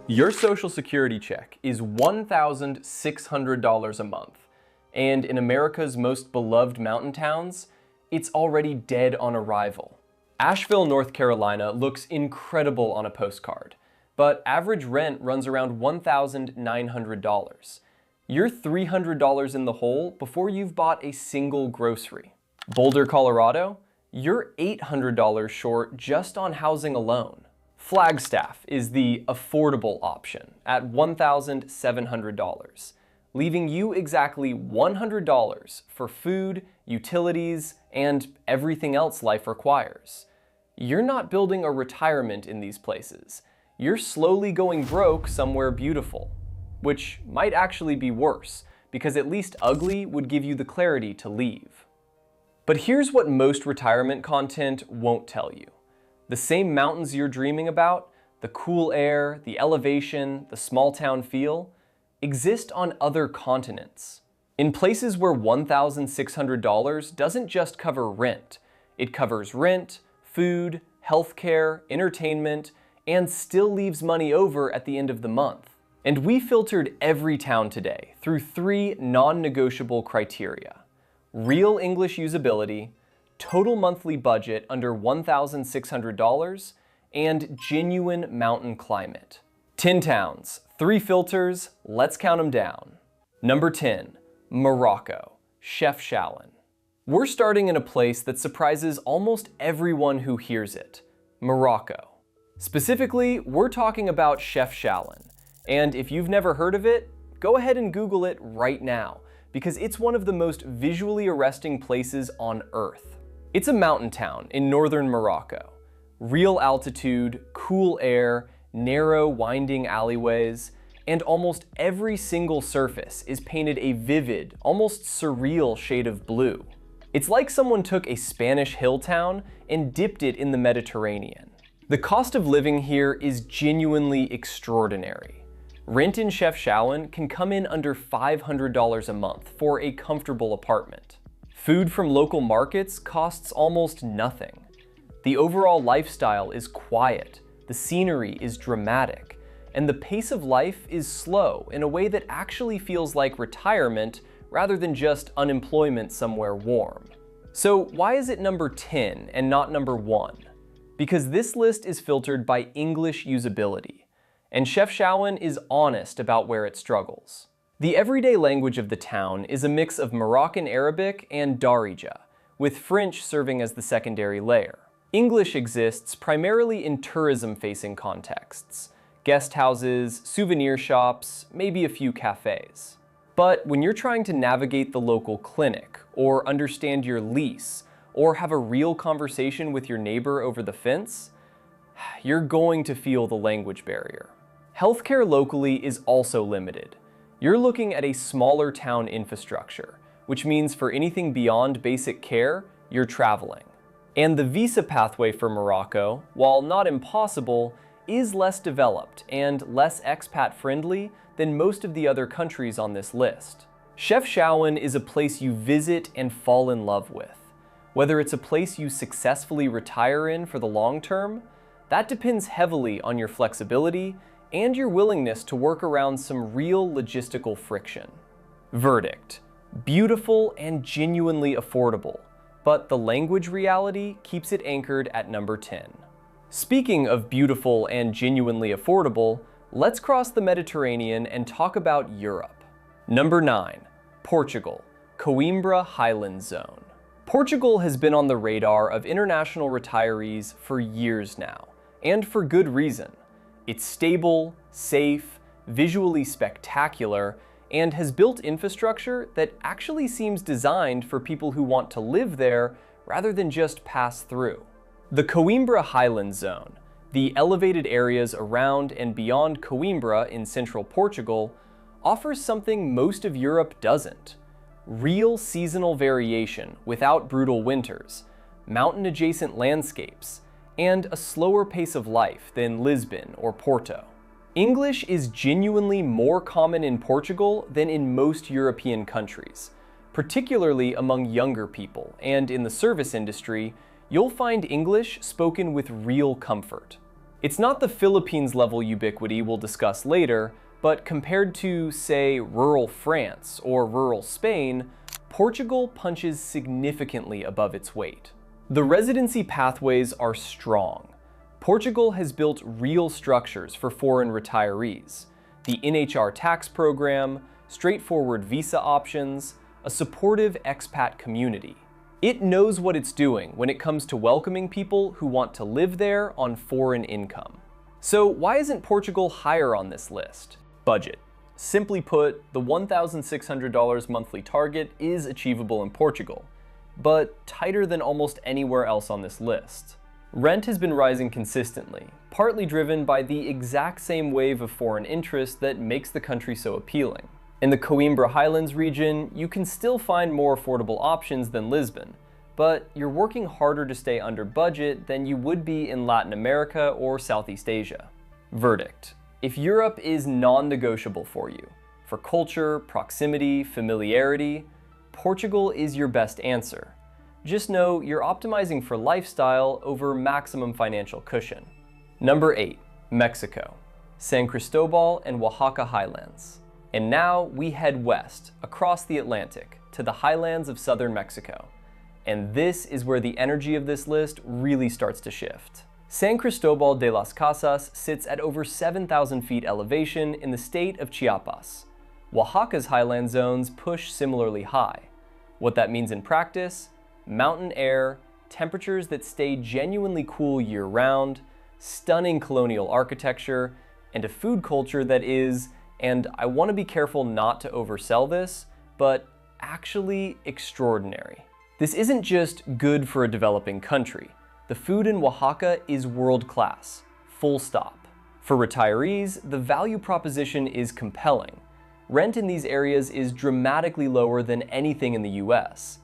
Your Social Security check is $1,600 a month, and in America's most beloved mountain towns, it's already dead on arrival. Asheville, North Carolina looks incredible on a postcard, but average rent runs around $1,900. You're $300 in the hole before you've bought a single grocery. Boulder, Colorado, you're $800 short just on housing alone. Flagstaff is the affordable option at $1,700, leaving you exactly $100 for food, utilities, and everything else life requires. You're not building a retirement in these places. You're slowly going broke somewhere beautiful, which might actually be worse, because at least ugly would give you the clarity to leave. But here's what most retirement content won't tell you. The same mountains you're dreaming about, the cool air, the elevation, the small town feel, exist on other continents. In places where $1,600 doesn't just cover rent, it covers rent, food, healthcare, entertainment, and still leaves money over at the end of the month. And we filtered every town today through 3 non-negotiable criteria: real English usability, total monthly budget under $1,600, and genuine mountain climate. 10 towns, 3 filters, let's count them down. Number 10, Morocco, Chefchaouen. We're starting in a place that surprises almost everyone who hears it, Morocco. Specifically, we're talking about Chefchaouen, and if you've never heard of it, go ahead and Google it right now, because it's one of the most visually arresting places on Earth. It's a mountain town in northern Morocco. Real altitude, cool air, narrow winding alleyways, and almost every single surface is painted a vivid, almost surreal shade of blue. It's like someone took a Spanish hill town and dipped it in the Mediterranean. The cost of living here is genuinely extraordinary. Rent in Chefchaouen can come in under $500 a month for a comfortable apartment. Food from local markets costs almost nothing. The overall lifestyle is quiet, the scenery is dramatic, and the pace of life is slow in a way that actually feels like retirement rather than just unemployment somewhere warm. So why is it number 10 and not number 1? Because this list is filtered by English usability, and Chefchaouen is honest about where it struggles. The everyday language of the town is a mix of Moroccan Arabic and Darija, with French serving as the secondary layer. English exists primarily in tourism-facing contexts, guest houses, souvenir shops, maybe a few cafes. But when you're trying to navigate the local clinic, or understand your lease, or have a real conversation with your neighbor over the fence, you're going to feel the language barrier. Healthcare locally is also limited. You're looking at a smaller town infrastructure, which means for anything beyond basic care, you're traveling. And the visa pathway for Morocco, while not impossible, is less developed and less expat friendly than most of the other countries on this list. Chefchaouen is a place you visit and fall in love with. Whether it's a place you successfully retire in for the long term, that depends heavily on your flexibility and your willingness to work around some real logistical friction. Verdict: beautiful and genuinely affordable, but the language reality keeps it anchored at number 10. Speaking of beautiful and genuinely affordable, let's cross the Mediterranean and talk about Europe. Number 9, Portugal, Coimbra Highlands Zone. Portugal has been on the radar of international retirees for years now, and for good reason. It's stable, safe, visually spectacular, and has built infrastructure that actually seems designed for people who want to live there rather than just pass through. The Coimbra Highlands Zone, the elevated areas around and beyond Coimbra in central Portugal, offers something most of Europe doesn't: real seasonal variation without brutal winters, mountain-adjacent landscapes, and a slower pace of life than Lisbon or Porto. English is genuinely more common in Portugal than in most European countries, particularly among younger people, and in the service industry, you'll find English spoken with real comfort. It's not the Philippines level ubiquity we'll discuss later, but compared to, say, rural France or rural Spain, Portugal punches significantly above its weight. The residency pathways are strong. Portugal has built real structures for foreign retirees: the NHR tax program, straightforward visa options, a supportive expat community. It knows what it's doing when it comes to welcoming people who want to live there on foreign income. So why isn't Portugal higher on this list? Budget. Simply put, the $1,600 monthly target is achievable in Portugal, but tighter than almost anywhere else on this list. Rent has been rising consistently, partly driven by the exact same wave of foreign interest that makes the country so appealing. In the Coimbra Highlands region, you can still find more affordable options than Lisbon, but you're working harder to stay under budget than you would be in Latin America or Southeast Asia. Verdict: if Europe is non-negotiable for you, for culture, proximity, familiarity, Portugal is your best answer. Just know you're optimizing for lifestyle over maximum financial cushion. Number 8, Mexico, San Cristobal and Oaxaca Highlands. And now we head west, across the Atlantic, to the highlands of southern Mexico. And this is where the energy of this list really starts to shift. San Cristobal de las Casas sits at over 7,000 feet elevation in the state of Chiapas. Oaxaca's highland zones push similarly high. What that means in practice: mountain air, temperatures that stay genuinely cool year-round, stunning colonial architecture, and a food culture that is, and I want to be careful not to oversell this, but actually extraordinary. This isn't just good for a developing country. The food in Oaxaca is world-class, full stop. For retirees, the value proposition is compelling. Rent in these areas is dramatically lower than anything in the US.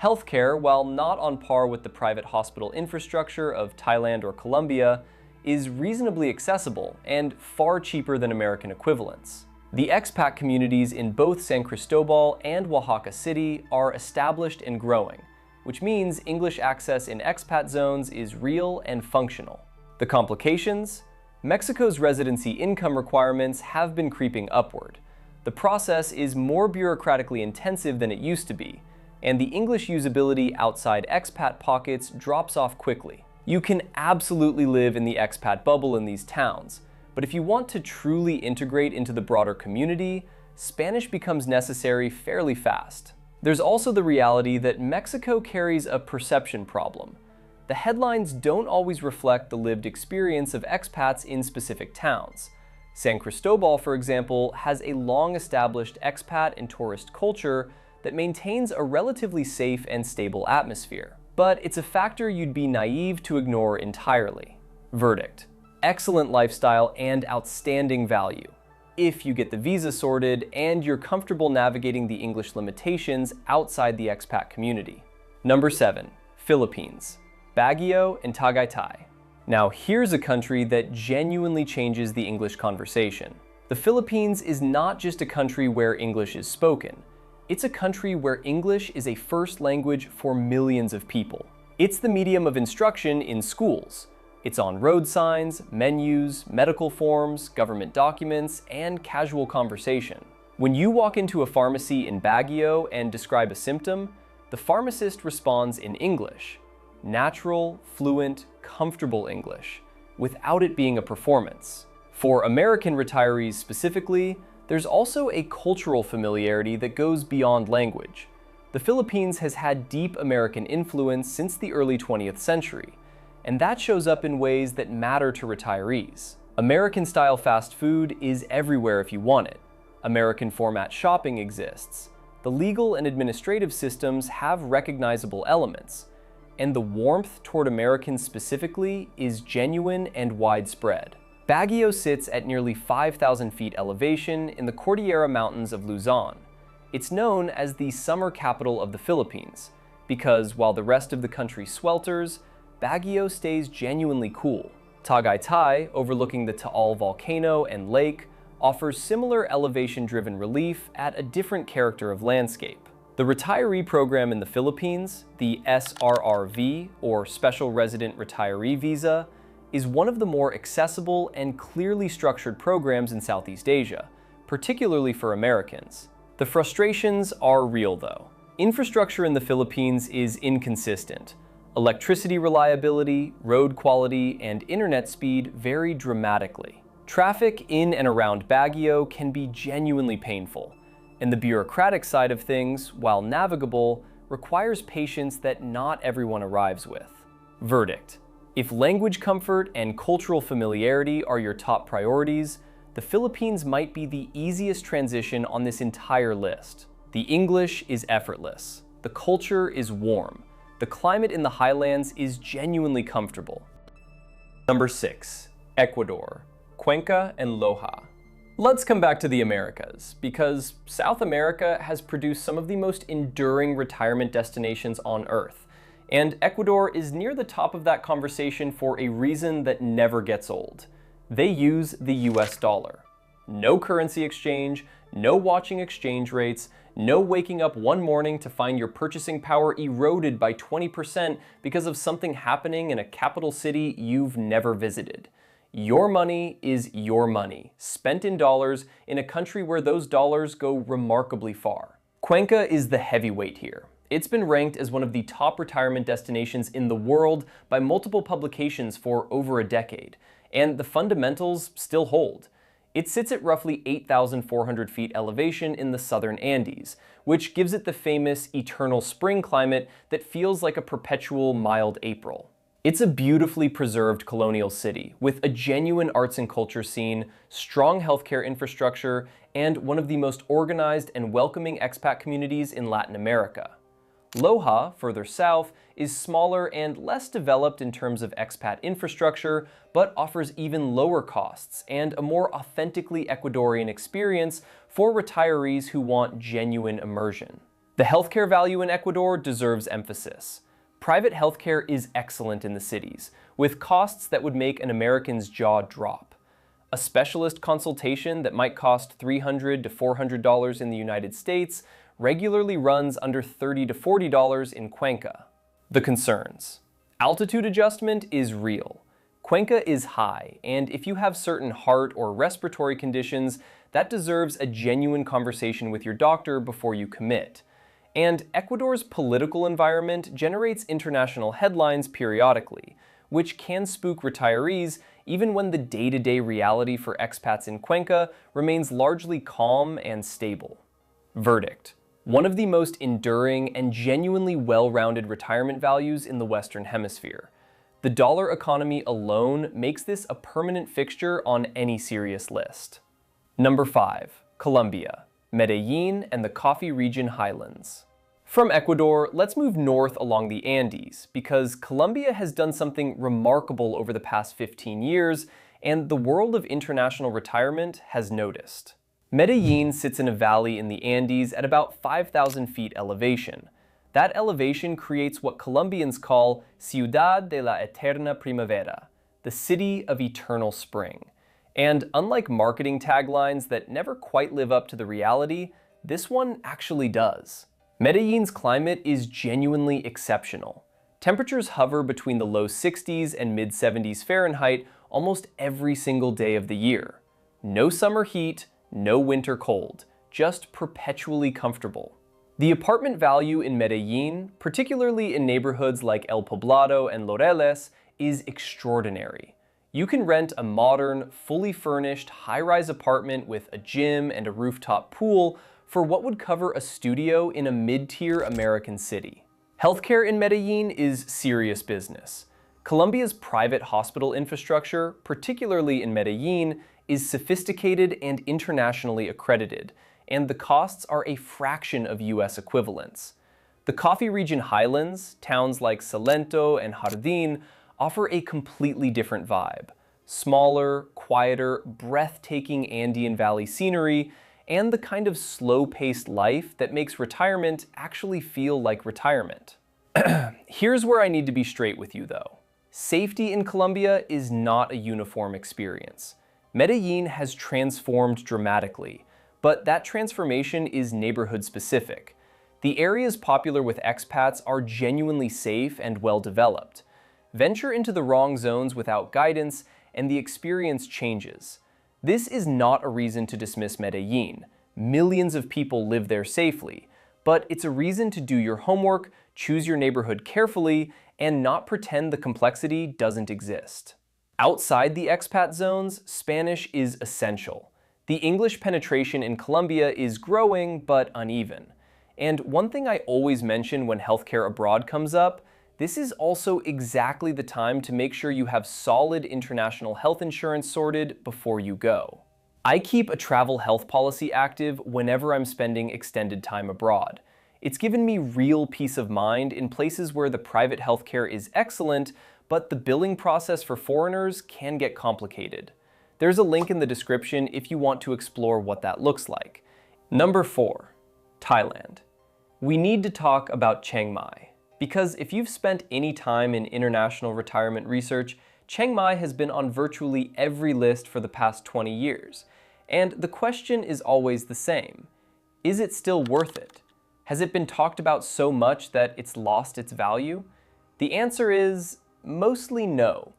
Healthcare, while not on par with the private hospital infrastructure of Thailand or Colombia, is reasonably accessible and far cheaper than American equivalents. The expat communities in both San Cristobal and Oaxaca City are established and growing, which means English access in expat zones is real and functional. The complications? Mexico's residency income requirements have been creeping upward. The process is more bureaucratically intensive than it used to be, and the English usability outside expat pockets drops off quickly. You can absolutely live in the expat bubble in these towns, but if you want to truly integrate into the broader community, Spanish becomes necessary fairly fast. There's also the reality that Mexico carries a perception problem. The headlines don't always reflect the lived experience of expats in specific towns. San Cristobal, for example, has a long-established expat and tourist culture that maintains a relatively safe and stable atmosphere. But it's a factor you'd be naive to ignore entirely. Verdict: excellent lifestyle and outstanding value, if you get the visa sorted and you're comfortable navigating the English limitations outside the expat community. Number 7, Philippines, Baguio and Tagaytay. Now here's a country that genuinely changes the English conversation. The Philippines is not just a country where English is spoken. It's a country where English is a first language for millions of people. It's the medium of instruction in schools. It's on road signs, menus, medical forms, government documents, and casual conversation. When you walk into a pharmacy in Baguio and describe a symptom, the pharmacist responds in English. Natural, fluent, comfortable English, without it being a performance. For American retirees specifically, there's also a cultural familiarity that goes beyond language. The Philippines has had deep American influence since the early 20th century, and that shows up in ways that matter to retirees. American-style fast food is everywhere if you want it. American format shopping exists. The legal and administrative systems have recognizable elements, and the warmth toward Americans specifically is genuine and widespread. Baguio sits at nearly 5,000 feet elevation in the Cordillera Mountains of Luzon. It's known as the summer capital of the Philippines, because while the rest of the country swelters, Baguio stays genuinely cool. Tagaytay, overlooking the Taal volcano and lake, offers similar elevation-driven relief at a different character of landscape. The retiree program in the Philippines, the SRRV, or Special Resident Retiree Visa, is one of the more accessible and clearly structured programs in Southeast Asia, particularly for Americans. The frustrations are real though. Infrastructure in the Philippines is inconsistent. Electricity reliability, road quality, and internet speed vary dramatically. Traffic in and around Baguio can be genuinely painful, and the bureaucratic side of things, while navigable, requires patience that not everyone arrives with. Verdict: if language comfort and cultural familiarity are your top priorities, the Philippines might be the easiest transition on this entire list. The English is effortless. The culture is warm. The climate in the highlands is genuinely comfortable. Number 6. Ecuador, Cuenca and Loja. Let's come back to the Americas, because South America has produced some of the most enduring retirement destinations on Earth, and Ecuador is near the top of that conversation for a reason that never gets old. They use the US dollar. No currency exchange, no watching exchange rates, no waking up one morning to find your purchasing power eroded by 20% because of something happening in a capital city you've never visited. Your money is your money, spent in dollars in a country where those dollars go remarkably far. Cuenca is the heavyweight here. It's been ranked as one of the top retirement destinations in the world by multiple publications for over a decade, and the fundamentals still hold. It sits at roughly 8,400 feet elevation in the southern Andes, which gives it the famous eternal spring climate that feels like a perpetual mild April. It's a beautifully preserved colonial city with a genuine arts and culture scene, strong healthcare infrastructure, and one of the most organized and welcoming expat communities in Latin America. Loja, further south, is smaller and less developed in terms of expat infrastructure, but offers even lower costs and a more authentically Ecuadorian experience for retirees who want genuine immersion. The healthcare value in Ecuador deserves emphasis. Private healthcare is excellent in the cities, with costs that would make an American's jaw drop. A specialist consultation that might cost $300 to $400 in the United States regularly runs under $30 to $40 in Cuenca. The concerns. Altitude adjustment is real. Cuenca is high, and if you have certain heart or respiratory conditions, that deserves a genuine conversation with your doctor before you commit. And Ecuador's political environment generates international headlines periodically, which can spook retirees even when the day-to-day reality for expats in Cuenca remains largely calm and stable. Verdict: one of the most enduring and genuinely well-rounded retirement values in the Western Hemisphere. The dollar economy alone makes this a permanent fixture on any serious list. Number 5. Colombia, Medellin and the Coffee Region Highlands. From Ecuador, let's move north along the Andes, because Colombia has done something remarkable over the past 15 years, and the world of international retirement has noticed. Medellin sits in a valley in the Andes at about 5,000 feet elevation. That elevation creates what Colombians call Ciudad de la Eterna Primavera, the city of eternal spring. And unlike marketing taglines that never quite live up to the reality, this one actually does. Medellin's climate is genuinely exceptional. Temperatures hover between the low 60s and mid 70s Fahrenheit almost every single day of the year. No summer heat, no winter cold, just perpetually comfortable. The apartment value in Medellin, particularly in neighborhoods like El Poblado and Laureles, is extraordinary. You can rent a modern, fully furnished, high-rise apartment with a gym and a rooftop pool for what would cover a studio in a mid-tier American city. Healthcare in Medellin is serious business. Colombia's private hospital infrastructure, particularly in Medellin, is sophisticated and internationally accredited, and the costs are a fraction of US equivalents. The Coffee Region Highlands, towns like Salento and Jardín, offer a completely different vibe. Smaller, quieter, breathtaking Andean Valley scenery, and the kind of slow-paced life that makes retirement actually feel like retirement. Here's where I need to be straight with you though. Safety in Colombia is not a uniform experience. Medellin has transformed dramatically, but that transformation is neighborhood specific. The areas popular with expats are genuinely safe and well developed. Venture into the wrong zones without guidance, and the experience changes. This is not a reason to dismiss Medellin. Millions of people live there safely, but it's a reason to do your homework, choose your neighborhood carefully, and not pretend the complexity doesn't exist. Outside the expat zones, Spanish is essential. The English penetration in Colombia is growing but uneven. And one thing I always mention when healthcare abroad comes up, this is also exactly the time to make sure you have solid international health insurance sorted before you go. I keep a travel health policy active whenever I'm spending extended time abroad. It's given me real peace of mind in places where the private healthcare is excellent, but the billing process for foreigners can get complicated. There's a link in the description if you want to explore what that looks like. Number 4, Thailand. We need to talk about Chiang Mai. Because if you've spent any time in international retirement research, Chiang Mai has been on virtually every list for the past 20 years. And the question is always the same. Is it still worth it? Has it been talked about so much that it's lost its value? The answer is mostly no.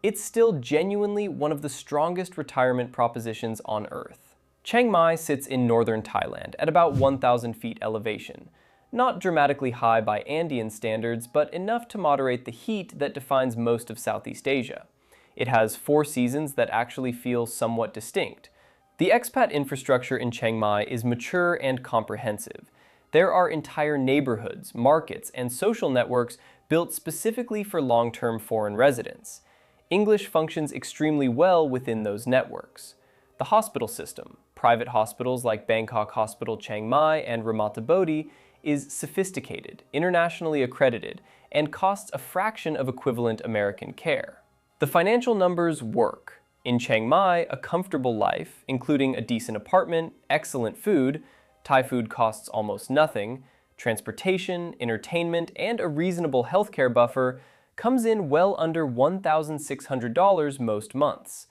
It's still genuinely one of the strongest retirement propositions on Earth. Chiang Mai sits in northern Thailand at about 1,000 feet elevation. Not dramatically high by Andean standards, but enough to moderate the heat that defines most of Southeast Asia. It has 4 seasons that actually feel somewhat distinct. The expat infrastructure in Chiang Mai is mature and comprehensive. There are entire neighborhoods, markets, and social networks built specifically for long-term foreign residents. English functions extremely well within those networks. The hospital system, private hospitals like Bangkok Hospital Chiang Mai and Ramathabodhi, is sophisticated, internationally accredited, and costs a fraction of equivalent American care. The financial numbers work. In Chiang Mai, a comfortable life, including a decent apartment, excellent food, Thai food costs almost nothing, transportation, entertainment, and a reasonable healthcare buffer, comes in well under $1,600 most months.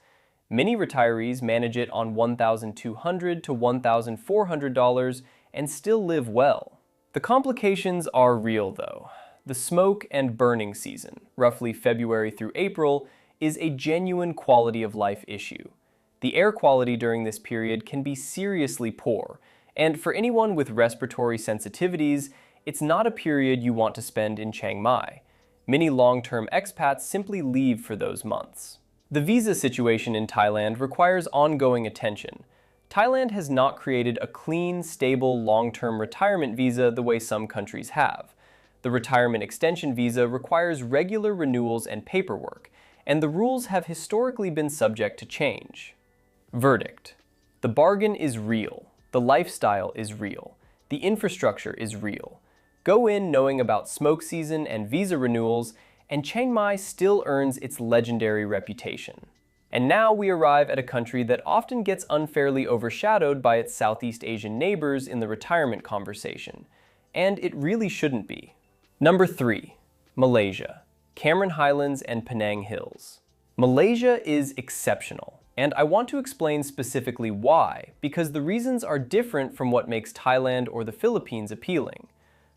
Many retirees manage it on $1,200 to $1,400 and still live well. The complications are real though. The smoke and burning season, roughly February through April, is a genuine quality of life issue. The air quality during this period can be seriously poor, and for anyone with respiratory sensitivities, it's not a period you want to spend in Chiang Mai. Many long-term expats simply leave for those months. The visa situation in Thailand requires ongoing attention. Thailand has not created a clean, stable, long-term retirement visa the way some countries have. The retirement extension visa requires regular renewals and paperwork, and the rules have historically been subject to change. Verdict: the bargain is real, the lifestyle is real, the infrastructure is real. Go in knowing about smoke season and visa renewals, and Chiang Mai still earns its legendary reputation. And now we arrive at a country that often gets unfairly overshadowed by its Southeast Asian neighbors in the retirement conversation. And it really shouldn't be. Number 3, Malaysia. Cameron Highlands and Penang Hills. Malaysia is exceptional, and I want to explain specifically why, because the reasons are different from what makes Thailand or the Philippines appealing.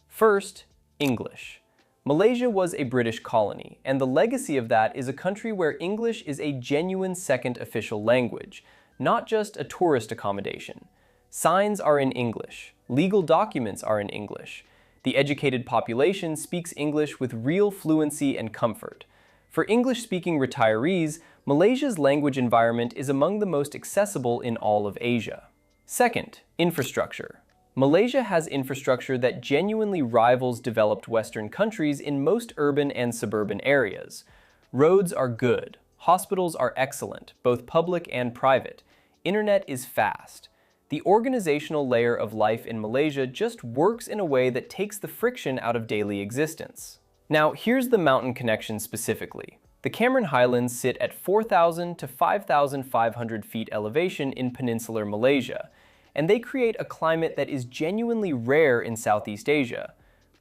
First, English. Malaysia was a British colony, and the legacy of that is a country where English is a genuine second official language, not just a tourist accommodation. Signs are in English, legal documents are in English. The educated population speaks English with real fluency and comfort. For English-speaking retirees, Malaysia's language environment is among the most accessible in all of Asia. Second, infrastructure. Malaysia has infrastructure that genuinely rivals developed Western countries in most urban and suburban areas. Roads are good, hospitals are excellent, both public and private. Internet is fast. The organizational layer of life in Malaysia just works in a way that takes the friction out of daily existence. Now, here's the mountain connection specifically. The Cameron Highlands sit at 4,000 to 5,500 feet elevation in peninsular Malaysia, and they create a climate that is genuinely rare in Southeast Asia.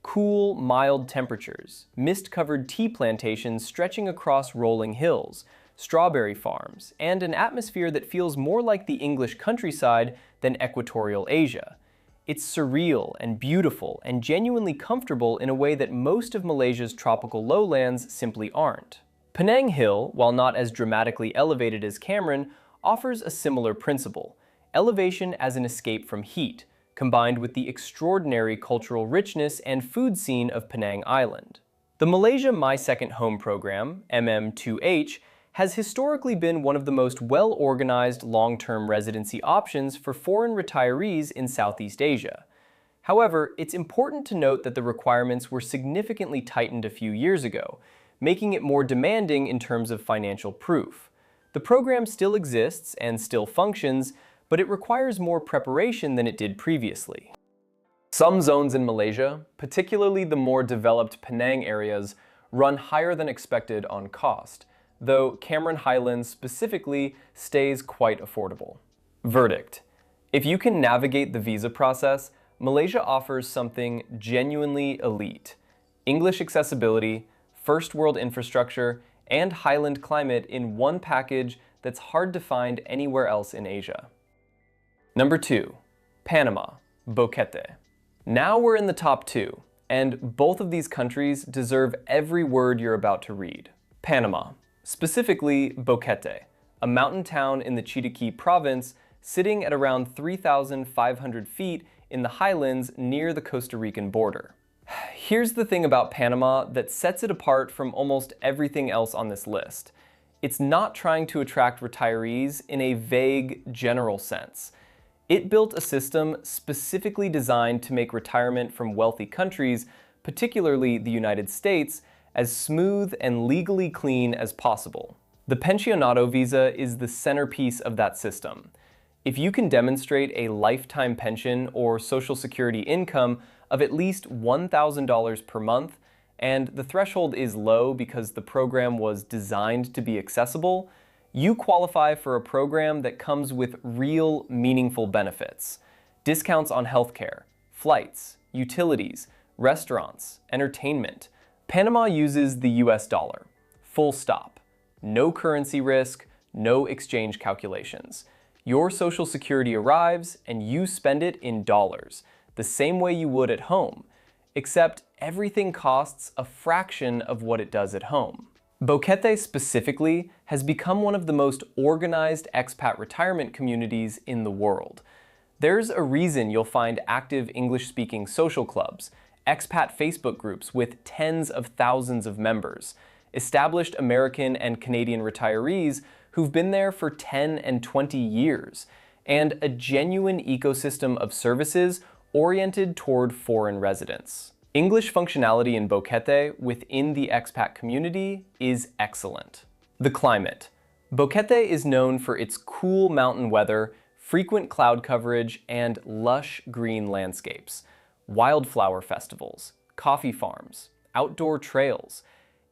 Cool, mild temperatures, mist-covered tea plantations stretching across rolling hills, strawberry farms, and an atmosphere that feels more like the English countryside than equatorial Asia. It's surreal and beautiful and genuinely comfortable in a way that most of Malaysia's tropical lowlands simply aren't. Penang Hill, while not as dramatically elevated as Cameron, offers a similar principle: elevation as an escape from heat, combined with the extraordinary cultural richness and food scene of Penang Island. The Malaysia My Second Home program, MM2H, has historically been one of the most well-organized long-term residency options for foreign retirees in Southeast Asia. However, it's important to note that the requirements were significantly tightened a few years ago, making it more demanding in terms of financial proof. The program still exists and still functions, but it requires more preparation than it did previously. Some zones in Malaysia, particularly the more developed Penang areas, run higher than expected on cost, though Cameron Highlands specifically stays quite affordable. Verdict: if you can navigate the visa process, Malaysia offers something genuinely elite: English accessibility, first world infrastructure, and highland climate in one package that's hard to find anywhere else in Asia. Number 2. Panama, Boquete. Now we're in the top 2, and both of these countries deserve every word you're about to read. Panama, specifically Boquete, a mountain town in the Chiriquí province sitting at around 3,500 feet in the highlands near the Costa Rican border. Here's the thing about Panama that sets it apart from almost everything else on this list. It's not trying to attract retirees in a vague, general sense. It built a system specifically designed to make retirement from wealthy countries, particularly the United States, as smooth and legally clean as possible. The Pensionado visa is the centerpiece of that system. If you can demonstrate a lifetime pension or Social Security income of at least $1,000 per month, and the threshold is low because the program was designed to be accessible, you qualify for a program that comes with real, meaningful benefits. Discounts on healthcare, flights, utilities, restaurants, entertainment. Panama uses the US dollar. Full stop. No currency risk, no exchange calculations. Your Social Security arrives and you spend it in dollars, the same way you would at home, except everything costs a fraction of what it does at home. Boquete specifically has become one of the most organized expat retirement communities in the world. There's a reason you'll find active English-speaking social clubs, expat Facebook groups with tens of thousands of members, established American and Canadian retirees who've been there for 10 and 20 years, and a genuine ecosystem of services oriented toward foreign residents. English functionality in Boquete within the expat community is excellent. The climate. Boquete is known for its cool mountain weather, frequent cloud coverage, and lush green landscapes, wildflower festivals, coffee farms, outdoor trails.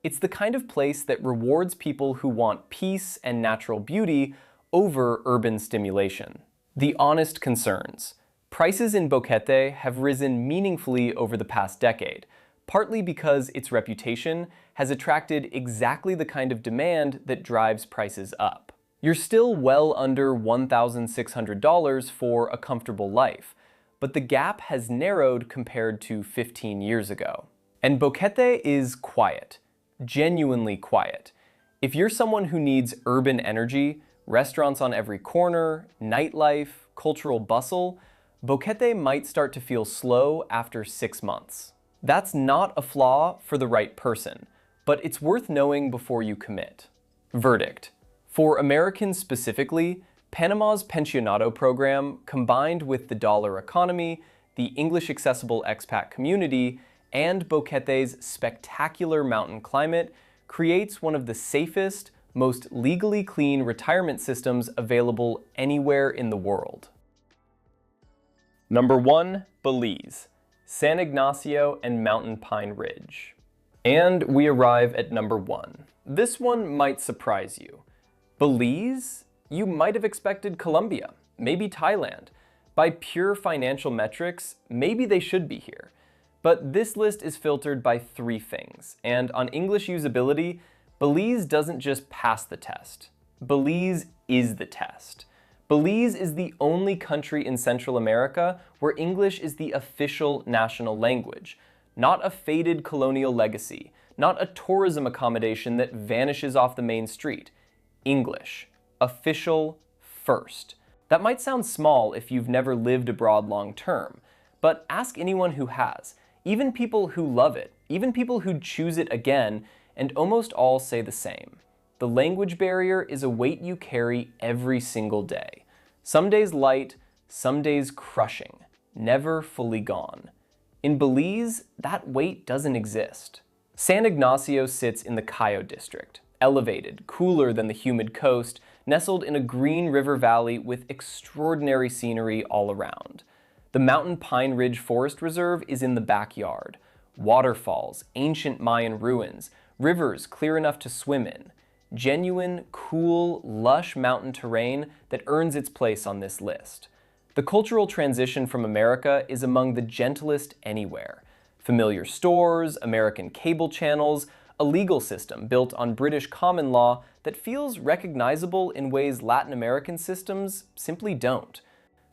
It's the kind of place that rewards people who want peace and natural beauty over urban stimulation. The honest concerns. Prices in Boquete have risen meaningfully over the past decade, partly because its reputation has attracted exactly the kind of demand that drives prices up. You're still well under $1,600 for a comfortable life, but the gap has narrowed compared to 15 years ago. And Boquete is quiet, genuinely quiet. If you're someone who needs urban energy, restaurants on every corner, nightlife, cultural bustle, Boquete might start to feel slow after 6 months. That's not a flaw for the right person, but it's worth knowing before you commit. Verdict. For Americans specifically, Panama's Pensionado program, combined with the dollar economy, the English-accessible expat community, and Boquete's spectacular mountain climate, creates one of the safest, most legally clean retirement systems available anywhere in the world. Number 1, Belize, San Ignacio and Mountain Pine Ridge. And we arrive at number 1. This one might surprise you. Belize? You might have expected Colombia, maybe Thailand. By pure financial metrics, maybe they should be here. But this list is filtered by 3 things, and on English usability, Belize doesn't just pass the test. Belize is the test. Belize is the only country in Central America where English is the official national language, not a faded colonial legacy, not a tourism accommodation that vanishes off the main street. English. Official first. That might sound small if you've never lived abroad long term, but ask anyone who has, even people who love it, even people who'd choose it again, and almost all say the same. The language barrier is a weight you carry every single day. Some days light, some days crushing, never fully gone. In Belize, that weight doesn't exist. San Ignacio sits in the Cayo district, elevated, cooler than the humid coast, nestled in a green river valley with extraordinary scenery all around. The Mountain Pine Ridge Forest Reserve is in the backyard. Waterfalls, ancient Mayan ruins, rivers clear enough to swim in. Genuine, cool, lush mountain terrain that earns its place on this list. The cultural transition from America is among the gentlest anywhere. Familiar stores, American cable channels, a legal system built on British common law that feels recognizable in ways Latin American systems simply don't.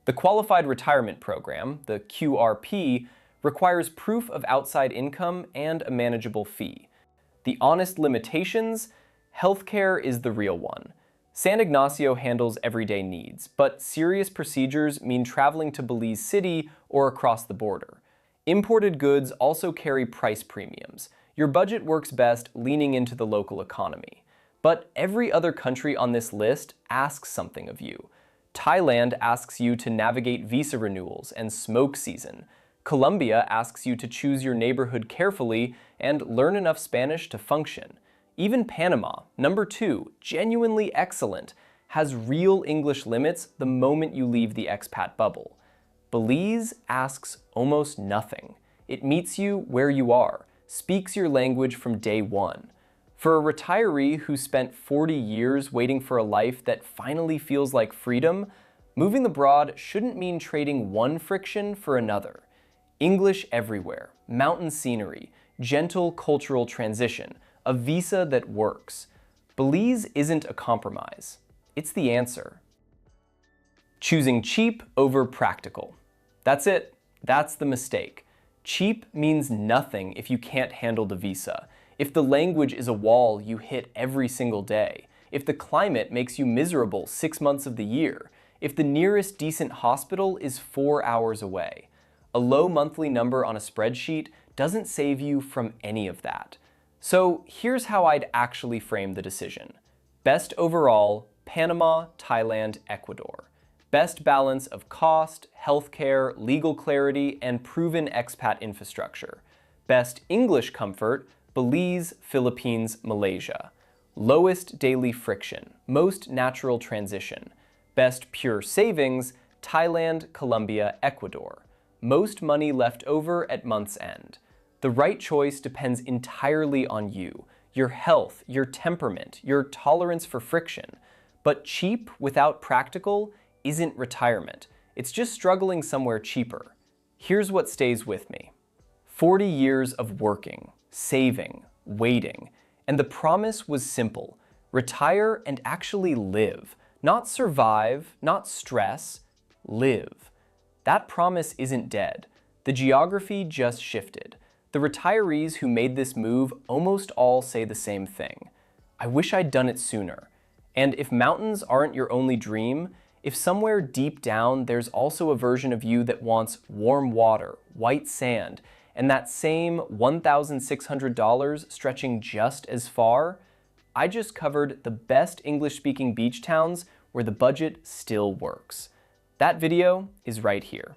The Qualified Retirement Program, the QRP, requires proof of outside income and a manageable fee. The honest limitations: healthcare is the real one. San Ignacio handles everyday needs, but serious procedures mean traveling to Belize City or across the border. Imported goods also carry price premiums. Your budget works best leaning into the local economy. But every other country on this list asks something of you. Thailand asks you to navigate visa renewals and smoke season. Colombia asks you to choose your neighborhood carefully and learn enough Spanish to function. Even Panama, number 2, genuinely excellent, has real English limits the moment you leave the expat bubble. Belize asks almost nothing. It meets you where you are, speaks your language from day one. For a retiree who spent 40 years waiting for a life that finally feels like freedom, moving abroad shouldn't mean trading one friction for another. English everywhere, mountain scenery, gentle cultural transition, a visa that works. Belize isn't a compromise. It's the answer. Choosing cheap over practical. That's it. That's the mistake. Cheap means nothing if you can't handle the visa. If the language is a wall you hit every single day. If the climate makes you miserable 6 months of the year. If the nearest decent hospital is 4 hours away. A low monthly number on a spreadsheet doesn't save you from any of that. So here's how I'd actually frame the decision. Best overall, Panama, Thailand, Ecuador. Best balance of cost, healthcare, legal clarity, and proven expat infrastructure. Best English comfort, Belize, Philippines, Malaysia. Lowest daily friction, most natural transition. Best pure savings, Thailand, Colombia, Ecuador. Most money left over at month's end. The right choice depends entirely on you, your health, your temperament, your tolerance for friction. But cheap without practical isn't retirement. It's just struggling somewhere cheaper. Here's what stays with me. 40 years of working, saving, waiting, and the promise was simple. Retire and actually live. Not survive, not stress, live. That promise isn't dead. The geography just shifted. The retirees who made this move almost all say the same thing. I wish I'd done it sooner. And if mountains aren't your only dream, if somewhere deep down there's also a version of you that wants warm water, white sand, and that same $1,600 stretching just as far, I just covered the best English-speaking beach towns where the budget still works. That video is right here.